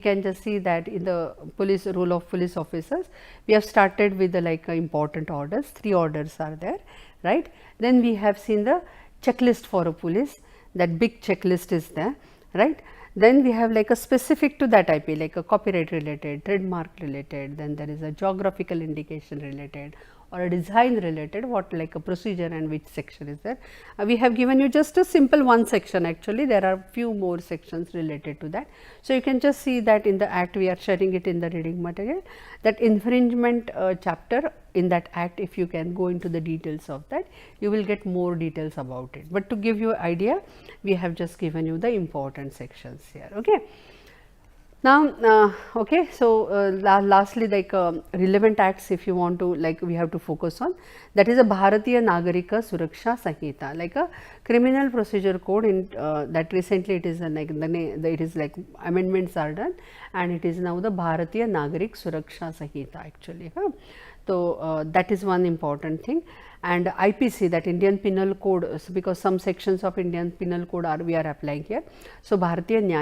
can just see that in the police role of police officers, we have started with the important orders. 3 orders are there, right? Then we have seen the checklist for a police, that big checklist is there, right? Then we have like a specific to that IP, like a copyright related, trademark related, then there is a geographical indication related or a design related, what like a procedure and which section is there. We have given you just a simple one section, actually there are few more sections related to that. So, you can just see that in the act we are sharing it in the reading material, that infringement chapter in that act, if you can go into the details of that, you will get more details about it. But to give you idea, we have just given you the important sections here. Okay. Now, okay, so lastly, like relevant acts, if you want to, like we have to focus on, that is a Bharatiya Nagarika Suraksha Sanhita, like a criminal procedure code in that recently it is like it is like amendments are done, and it is now the Bharatiya Nagarik Suraksha Sanhita actually. So, that is one important thing. And IPC, that Indian Penal Code, because some sections of Indian Penal Code are we are applying here. So, Bharatiya Nyaya